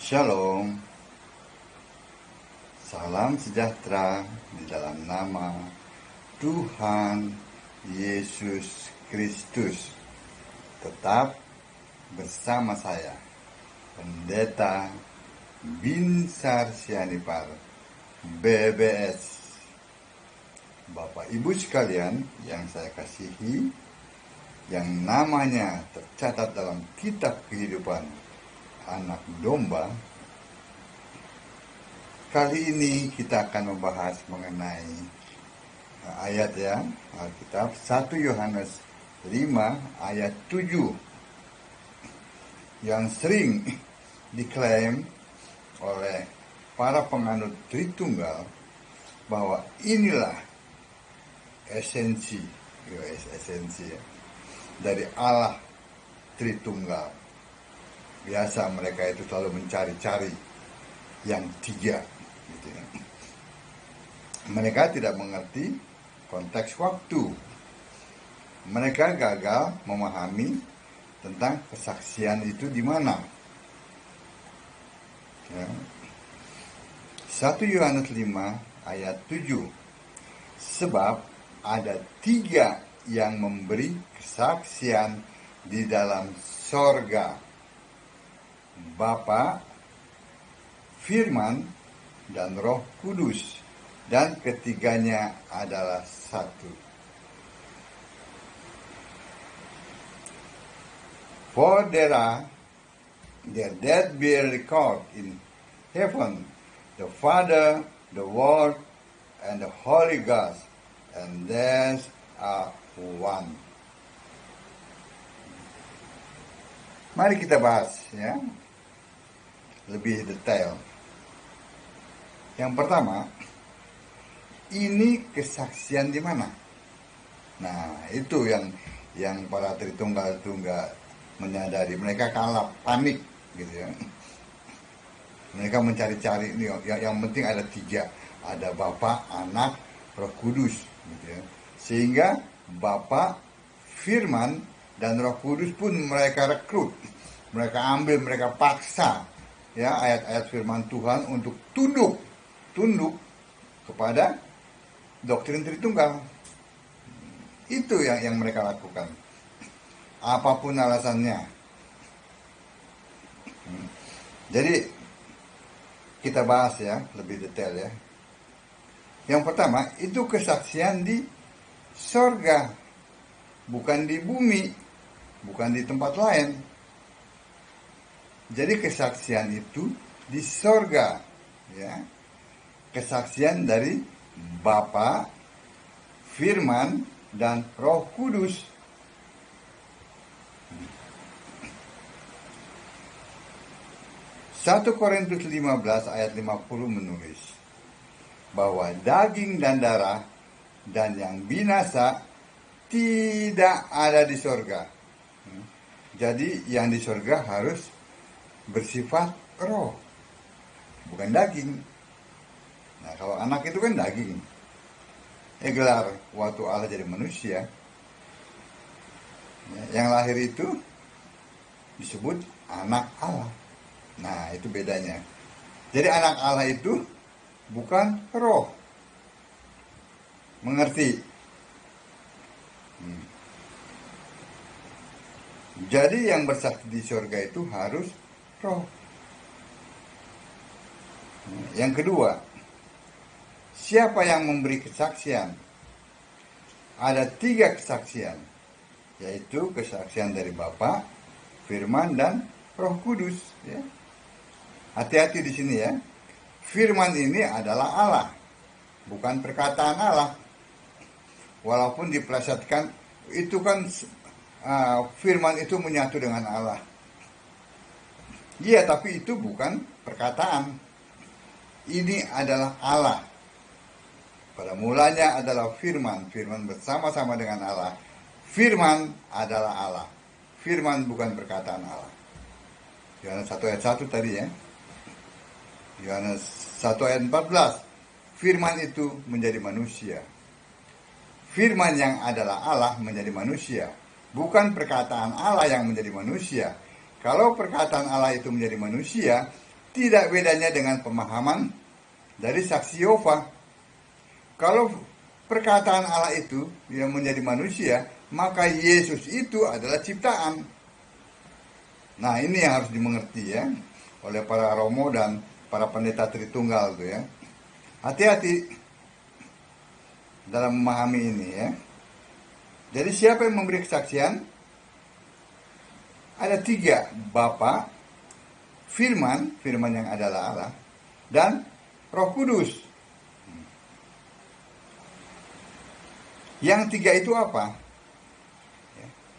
Shalom, salam sejahtera di dalam nama Tuhan Yesus Kristus. Tetap bersama saya, Pendeta Binsar Sianipar, BBS. Bapak Ibu sekalian yang saya kasihi, yang namanya tercatat dalam kitab kehidupan anak domba. Kali ini kita akan membahas mengenai ayat Alkitab 1 Yohanes 5 ayat 7 yang sering diklaim oleh para penganut Tritunggal bahwa inilah esensi dari Allah Tritunggal. Biasa mereka itu selalu mencari-cari yang tiga, gitu ya. Mereka tidak mengerti konteks waktu. Mereka gagal memahami tentang kesaksian itu di mana. Ya. 1 Yohanes 5 ayat 7. Sebab ada tiga yang memberi kesaksian di dalam sorga, Bapa, Firman, dan Roh Kudus, dan ketiganya adalah satu. For there that bear record in heaven, the Father, the Word, and the Holy Ghost, and these are one. Mari kita bahas ya lebih detail. Yang pertama, ini kesaksian di mana? Nah, itu yang para Tritunggal itu nggak menyadari. Mereka kalah, panik gitu ya. Mereka mencari-cari ini. Yang penting ada tiga, ada Bapa, Anak, Roh Kudus gitu ya. Sehingga Bapa, Firman, dan Roh Kudus pun mereka rekrut, mereka ambil, mereka paksa ya ayat-ayat firman Tuhan untuk tunduk kepada doktrin Tritunggal. Itu yang mereka lakukan, apapun alasannya. Jadi kita bahas ya lebih detail ya. Yang pertama, itu kesaksian di sorga, bukan di bumi, bukan di tempat lain. Jadi kesaksian itu di sorga, ya. Kesaksian dari Bapa, Firman, dan Roh Kudus. Satu Korintus 15 ayat 50 menulis bahwa daging dan darah dan yang binasa tidak ada di sorga. Jadi yang di sorga harus bersifat roh, bukan daging. Nah, kalau anak itu kan daging. Gelar waktu Allah jadi manusia, yang lahir itu disebut anak Allah. Nah, itu bedanya. Jadi anak Allah itu bukan roh. Mengerti? Jadi yang bersaksi di surga itu harus roh. Yang kedua, siapa yang memberi kesaksian? Ada tiga kesaksian, yaitu kesaksian dari Bapa, Firman, dan Roh Kudus. Ya. Hati-hati di sini ya. Firman ini adalah Allah, bukan perkataan Allah. Walaupun dipelesetkan, itu kan firman itu menyatu dengan Allah. Iya, tapi itu bukan perkataan. Ini adalah Allah. Pada mulanya adalah firman. Firman bersama-sama dengan Allah. Firman adalah Allah. Firman bukan perkataan Allah. Yohanes 1 ayat 1 tadi ya. Yohanes 1 ayat 14. Firman itu menjadi manusia. Firman yang adalah Allah menjadi manusia. Bukan perkataan Allah yang menjadi manusia. Kalau perkataan Allah itu menjadi manusia, tidak bedanya dengan pemahaman dari saksi Yehova. Kalau perkataan Allah itu yang menjadi manusia, maka Yesus itu adalah ciptaan. Nah, ini yang harus dimengerti ya oleh para romo dan para pendeta Tritunggal itu ya. Hati-hati dalam memahami ini ya. Jadi siapa yang memberi kesaksian? Ada 3, Bapa, Firman yang adalah Allah, dan Roh Kudus. Yang 3 itu apa?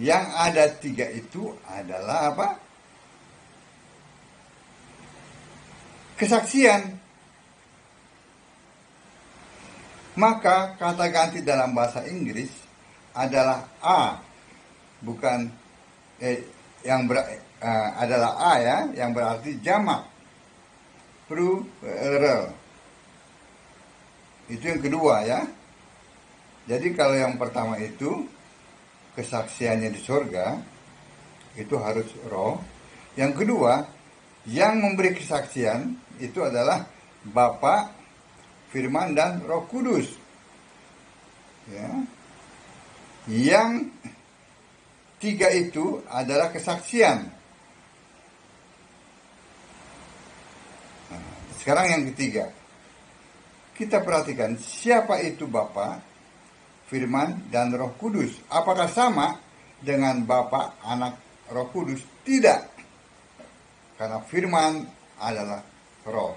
Yang ada 3 itu adalah apa? Kesaksian. Maka kata ganti dalam bahasa Inggris adalah A, bukan adalah A ya, yang berarti jamak, plural. Itu yang kedua ya. Jadi kalau yang pertama itu kesaksiannya di surga, itu harus roh. Yang kedua, yang memberi kesaksian itu adalah Bapa, Firman, dan Roh Kudus. Ya. Yang 3 itu adalah kesaksian. Nah, sekarang yang ketiga. Kita perhatikan siapa itu Bapa, Firman, dan Roh Kudus. Apakah sama dengan Bapa, Anak, Roh Kudus? Tidak. Karena Firman adalah roh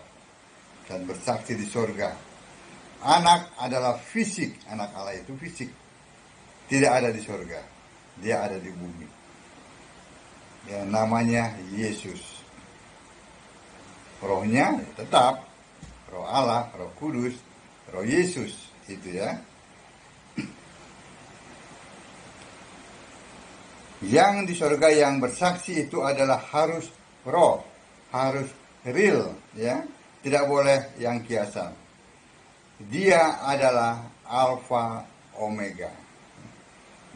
dan bersaksi di surga. Anak adalah fisik. Anak Allah itu fisik. Tidak ada di surga. Dia ada di bumi. Yang namanya Yesus. Rohnya tetap Roh Allah, Roh Kudus, Roh Yesus. Itu ya. Yang di surga yang bersaksi itu adalah harus roh, harus real, ya, tidak boleh yang kiasan. Dia adalah Alfa Omega,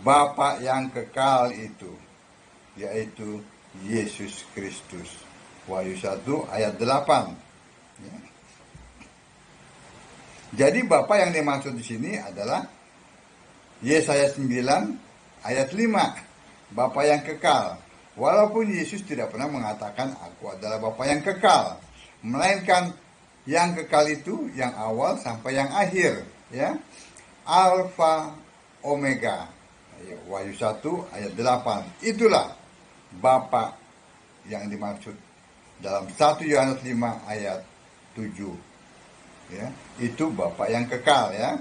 Bapa yang kekal itu, yaitu Yesus Kristus. Wahyu 1 ayat 8. Ya. Jadi Bapa yang dimaksud di sini adalah Yesaya 9 ayat 5. Bapa yang kekal. Walaupun Yesus tidak pernah mengatakan aku adalah Bapa yang kekal, melainkan yang kekal itu yang awal sampai yang akhir, ya. Alfa Omega. Wahyu 1 ayat 8. Itulah Bapa yang dimaksud dalam 1 Yohanes 5 ayat 7. Ya, itu Bapa yang kekal ya.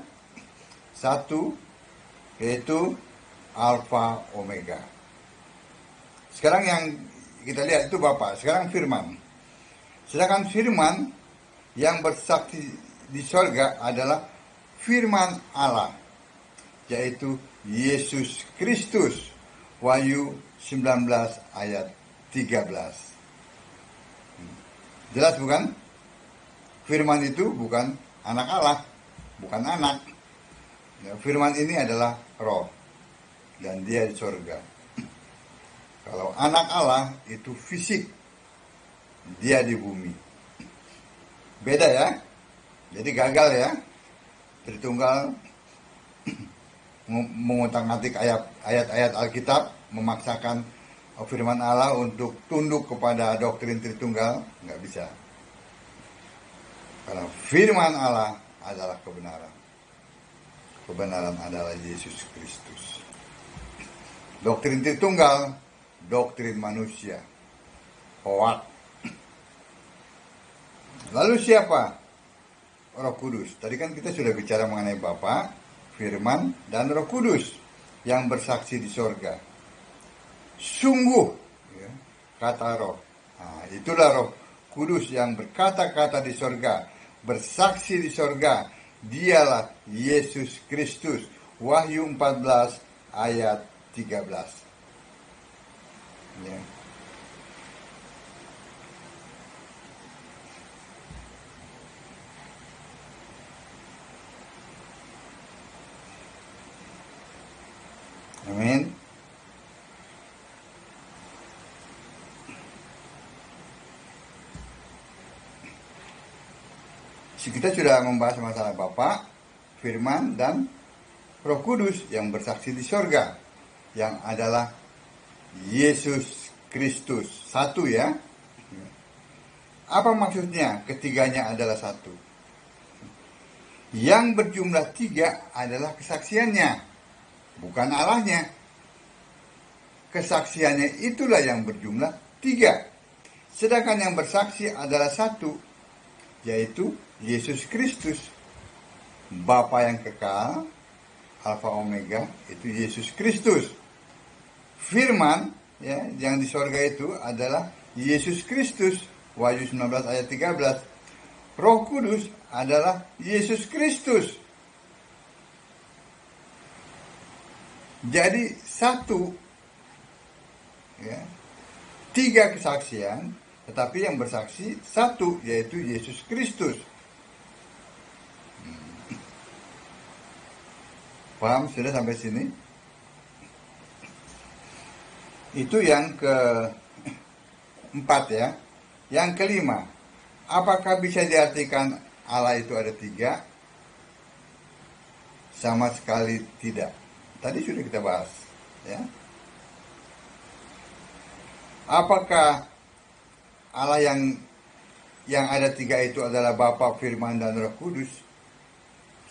1 yaitu Alfa Omega. Sekarang yang kita lihat itu Bapa, sekarang Firman. Sedangkan Firman yang bersaksi di sorga adalah Firman Allah, yaitu Yesus Kristus. Wahyu 19 ayat 13. Jelas bukan? Firman itu bukan anak Allah, bukan anak. Ya, Firman ini adalah roh, dan dia di sorga. Kalau anak Allah itu fisik, dia di bumi. Beda ya. Jadi gagal ya. Tritunggal mengutak-atik ayat-ayat Alkitab, memaksakan firman Allah untuk tunduk kepada doktrin Tritunggal, nggak bisa. Karena firman Allah adalah kebenaran. Kebenaran adalah Yesus Kristus. Doktrin Tritunggal, doktrin manusia, hoak. Lalu siapa? Roh Kudus. Tadi kan kita sudah bicara mengenai Bapa, Firman, dan Roh Kudus yang bersaksi di sorga. Sungguh, ya, kata Roh. Nah, itulah Roh Kudus yang berkata-kata di sorga, bersaksi di sorga. Dialah Yesus Kristus. Wahyu 14 ayat 13. Ya. Amin. Kita sudah membahas masalah Bapa, Firman, dan Roh Kudus yang bersaksi di sorga, yang adalah Yesus Kristus. Satu ya. Apa maksudnya ketiganya adalah satu? Yang berjumlah 3 adalah kesaksiannya, bukan Allahnya. Kesaksiannya itulah yang berjumlah 3. Sedangkan yang bersaksi adalah satu, yaitu Yesus Kristus. Bapa yang kekal, Alfa Omega, itu Yesus Kristus. Firman ya, yang di sorga itu adalah Yesus Kristus. Wahyu 19 ayat 13. Roh Kudus adalah Yesus Kristus. Jadi satu ya, 3 kesaksian, tetapi yang bersaksi satu, yaitu Yesus Kristus. Paham sudah sampai sini? Itu yang keempat ya. Yang kelima, apakah bisa diartikan Allah itu ada 3? Sama sekali tidak. Tadi sudah kita bahas ya. Apakah Allah yang ada 3 itu adalah Bapa, Firman, dan Roh Kudus?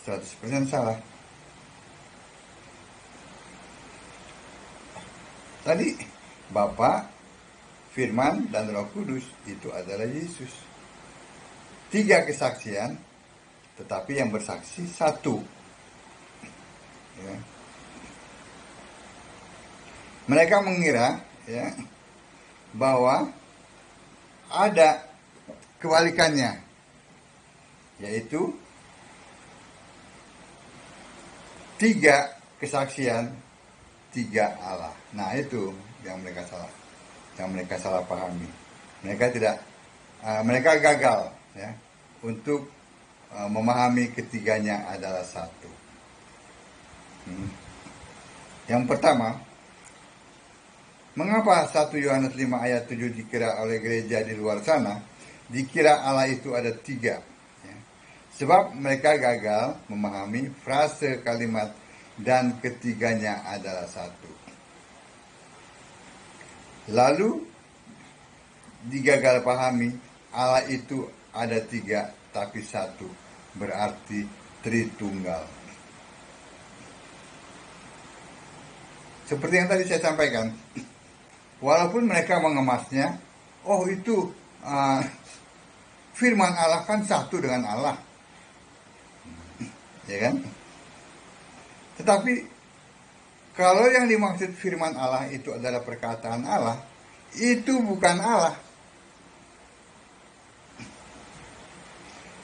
100% salah. Tadi Bapa, Firman, dan Roh Kudus itu adalah Yesus. 3 kesaksian, tetapi yang bersaksi satu. Ya. Mereka mengira ya, bahwa ada kebalikannya, yaitu 3 kesaksian, 3 Allah. Nah itu yang mereka salah pahami. Mereka gagal ya untuk memahami ketiganya adalah satu. Yang pertama, mengapa 1 Yohanes 5 ayat 7 dikira oleh gereja di luar sana, dikira Allah itu ada 3? Ya. Sebab mereka gagal memahami frase kalimat dan ketiganya adalah satu. Lalu digagal pahami Allah itu ada 3 tapi satu, berarti Tritunggal. Seperti yang tadi saya sampaikan, walaupun mereka mengemasnya, oh itu firman Allah kan satu dengan Allah, ya kan? Tetapi kalau yang dimaksud firman Allah itu adalah perkataan Allah, itu bukan Allah.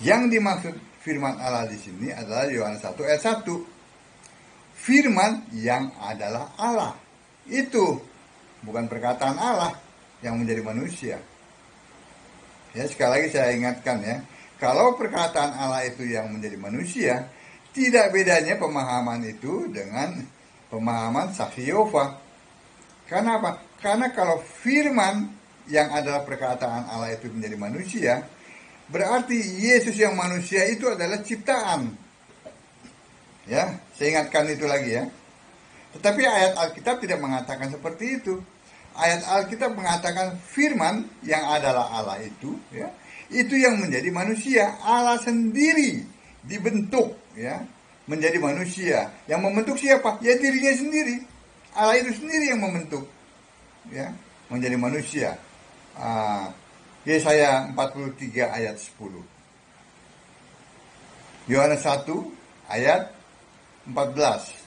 Yang dimaksud firman Allah di sini adalah Yohanes 1 ayat 1. Firman yang adalah Allah. Itu bukan perkataan Allah yang menjadi manusia. Ya, sekali lagi saya ingatkan ya, kalau perkataan Allah itu yang menjadi manusia, tidak bedanya pemahaman itu dengan pemahaman saksi Yehova. Karena apa? Karena kalau firman yang adalah perkataan Allah itu menjadi manusia, berarti Yesus yang manusia itu adalah ciptaan. Ya, saya ingatkan itu lagi ya. Tetapi ayat Alkitab tidak mengatakan seperti itu. Ayat Alkitab mengatakan firman yang adalah Allah itu, ya, itu yang menjadi manusia. Allah sendiri dibentuk, ya, menjadi manusia. Yang membentuk siapa? Ya dirinya sendiri. Allah itu sendiri yang membentuk, ya, menjadi manusia. Yesaya 43 ayat 10. Yohanes 1 ayat 14.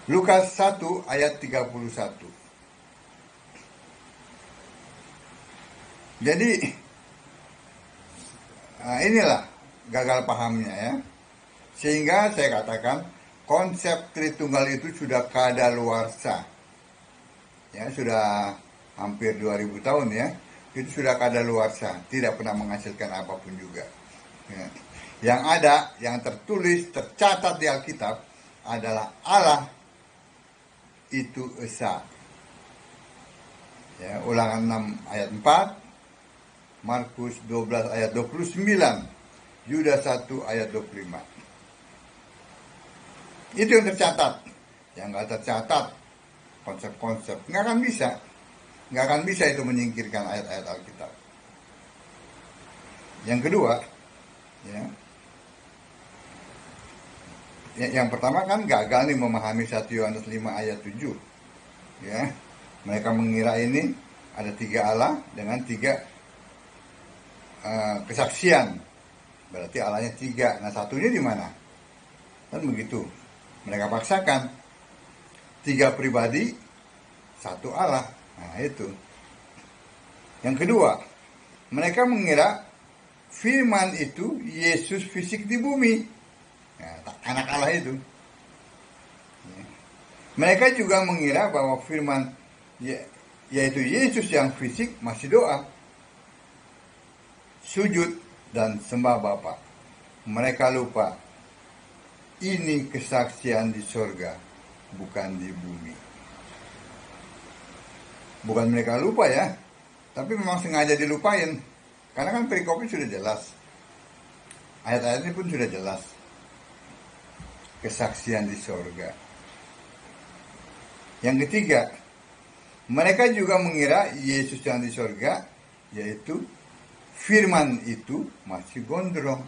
Lukas 1 ayat 31. Jadi inilah gagal pahamnya ya. Sehingga saya katakan konsep Tritunggal itu sudah kadaluarsa. Ya, sudah hampir 2000 tahun ya. Itu sudah kadaluarsa, tidak pernah menghasilkan apapun juga. Ya. Yang ada, yang tertulis, tercatat di Alkitab adalah Allah itu Esa. Ya, Ulangan 6 ayat 4, Markus 12 ayat 29, Yudas 1 ayat 25. Itu yang tercatat. Yang nggak tercatat, konsep-konsep, nggak akan bisa. Nggak akan bisa itu menyingkirkan ayat-ayat Alkitab. Yang kedua, ya, yang pertama kan gagal nih memahami 1 Yohanes 5 ayat 7. Ya, mereka mengira ini ada 3 Allah dengan 3 kesaksian. Berarti Allahnya 3. Nah, satunya di mana? Kan begitu. Mereka paksakan 3 pribadi, 1 Allah. Nah, itu. Yang kedua, mereka mengira firman itu Yesus fisik di bumi. Ya, anak Allah itu. Ya. Mereka juga mengira bahwa firman yaitu Yesus yang fisik masih doa, sujud, dan sembah Bapa. Mereka lupa ini kesaksian di sorga, bukan di bumi. Bukan mereka lupa ya, tapi memang sengaja dilupain. Karena kan perikopnya sudah jelas. Ayat-ayatnya pun sudah jelas. Kesaksian di sorga. Yang ketiga, mereka juga mengira Yesus yang di sorga, yaitu firman itu masih gondrong.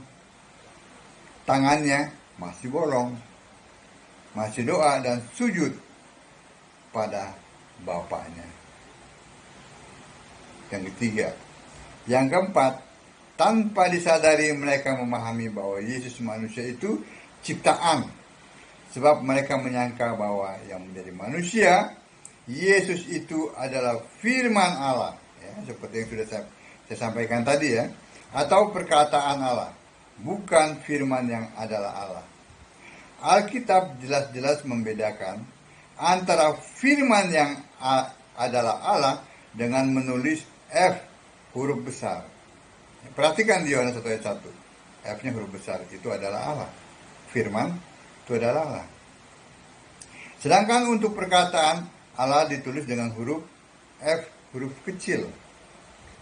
Tangannya masih bolong. Masih doa dan sujud pada Bapaknya. Yang ketiga. Yang keempat, tanpa disadari mereka memahami bahwa Yesus manusia itu ciptaan. Sebab mereka menyangka bahwa yang menjadi manusia, Yesus itu adalah firman Allah. Ya, seperti yang sudah saya sampaikan tadi ya. Atau perkataan Allah. Bukan firman yang adalah Allah. Alkitab jelas-jelas membedakan antara firman yang adalah Allah dengan menulis F huruf besar. Perhatikan di Yohanes 1 ayat 1. F-nya huruf besar, itu adalah Allah. Firman itu adalah Allah. Sedangkan untuk perkataan Allah ditulis dengan huruf F huruf kecil.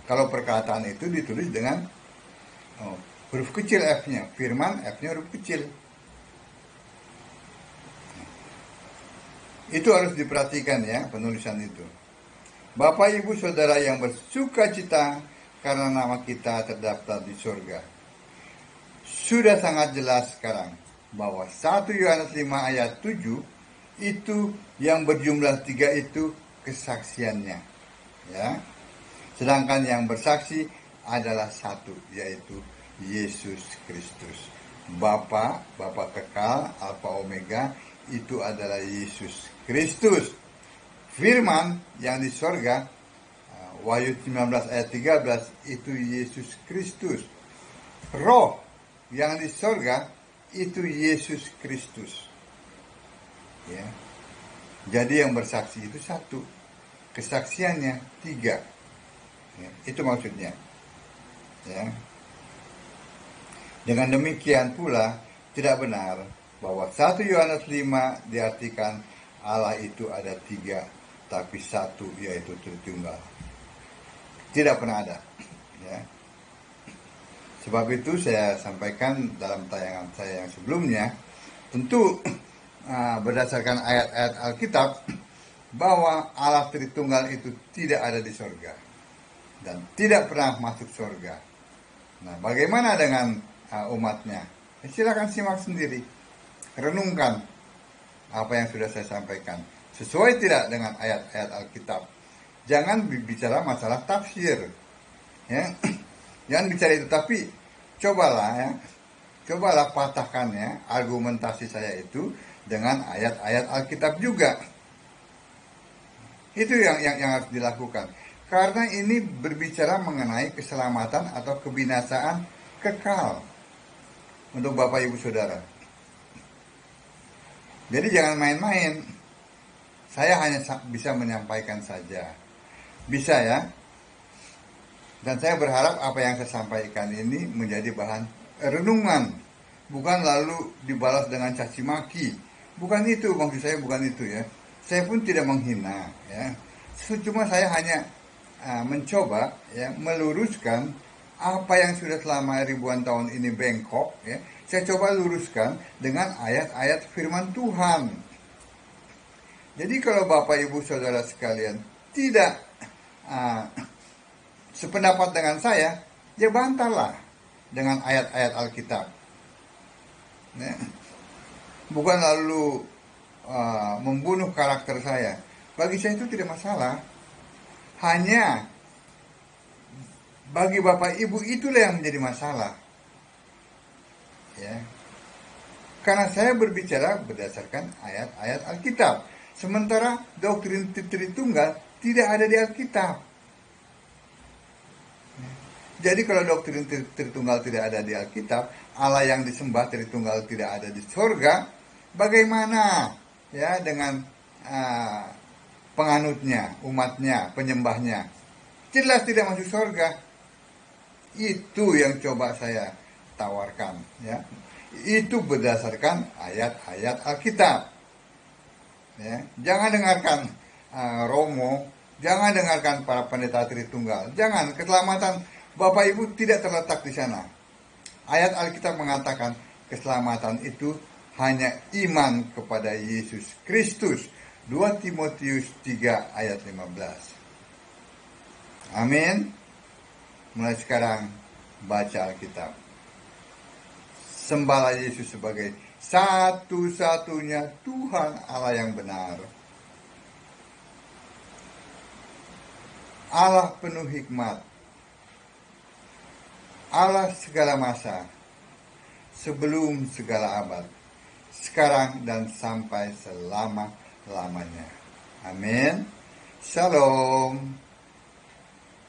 Kalau perkataan itu ditulis dengan huruf kecil F-nya. Firman F-nya huruf kecil. Itu harus diperhatikan ya, penulisan itu. Bapak, Ibu, Saudara yang bersuka cita karena nama kita terdaftar di surga. Sudah sangat jelas sekarang bahwa 1 Yohanes 5 ayat 7 itu yang berjumlah 3 itu kesaksiannya. Ya. Sedangkan yang bersaksi adalah 1, yaitu Yesus Kristus. Bapa kekal, Alfa Omega, itu adalah Yesus Kristus. Firman yang di sorga, Wahyu 19 ayat 13, itu Yesus Kristus. Roh yang di sorga, itu Yesus Kristus. Ya. Jadi yang bersaksi itu 1, kesaksiannya 3. Ya, itu maksudnya. Ya. Dengan demikian pula, tidak benar bahwa 1 Yohanes 5 diartikan Allah itu ada 3, tapi 1 yaitu Tritunggal. Tidak pernah ada. Ya. Sebab itu saya sampaikan dalam tayangan saya yang sebelumnya, tentu berdasarkan ayat-ayat Alkitab, bahwa Allah Tritunggal itu tidak ada di sorga dan tidak pernah masuk sorga. Nah, bagaimana dengan umatnya? Silakan simak sendiri, renungkan apa yang sudah saya sampaikan. Sesuai tidak dengan ayat-ayat Alkitab? Jangan bicara masalah tafsir, ya. Jangan bicara itu, tapi cobalah patahkan ya argumentasi saya itu dengan ayat-ayat Alkitab juga. Itu yang harus dilakukan. Karena ini berbicara mengenai keselamatan atau kebinasaan kekal untuk Bapak Ibu Saudara. Jadi jangan main-main. Saya hanya bisa menyampaikan saja. Bisa ya. Dan saya berharap apa yang saya sampaikan ini menjadi bahan renungan. Bukan lalu dibalas dengan caci maki. Bukan itu, maksud saya bukan itu ya. Saya pun tidak menghina ya. Cuma saya hanya mencoba ya meluruskan apa yang sudah selama ribuan tahun ini bengkok ya. Saya coba luruskan dengan ayat-ayat firman Tuhan. Jadi kalau Bapak Ibu Saudara sekalian tidak sependapat dengan saya, ya bantahlah dengan ayat-ayat Alkitab. Ya. Bukan lalu membunuh karakter saya. Bagi saya itu tidak masalah. Hanya bagi Bapak Ibu itulah yang menjadi masalah. Ya. Karena saya berbicara berdasarkan ayat-ayat Alkitab. Sementara doktrin Tritunggal tidak ada di Alkitab. Jadi kalau doktrin Tritunggal tidak ada di Alkitab, Allah yang disembah Tritunggal tidak ada di surga, bagaimana ya dengan penganutnya, umatnya, penyembahnya? Jelas tidak masuk surga. Itu yang coba saya tawarkan, ya. Itu berdasarkan ayat-ayat Alkitab. Ya. Jangan dengarkan Romo, jangan dengarkan para pendeta Tritunggal. Jangan, keselamatan Bapak Ibu tidak terletak di sana. Ayat Alkitab mengatakan keselamatan itu hanya iman kepada Yesus Kristus. 2 Timotius 3 ayat 15. Amin. Mulai sekarang baca Alkitab. Sembahlah Yesus sebagai satu-satunya Tuhan Allah yang benar. Allah penuh hikmat. Allah segala masa. Sebelum segala abad. Sekarang dan sampai selama-lamanya. Amin. Shalom.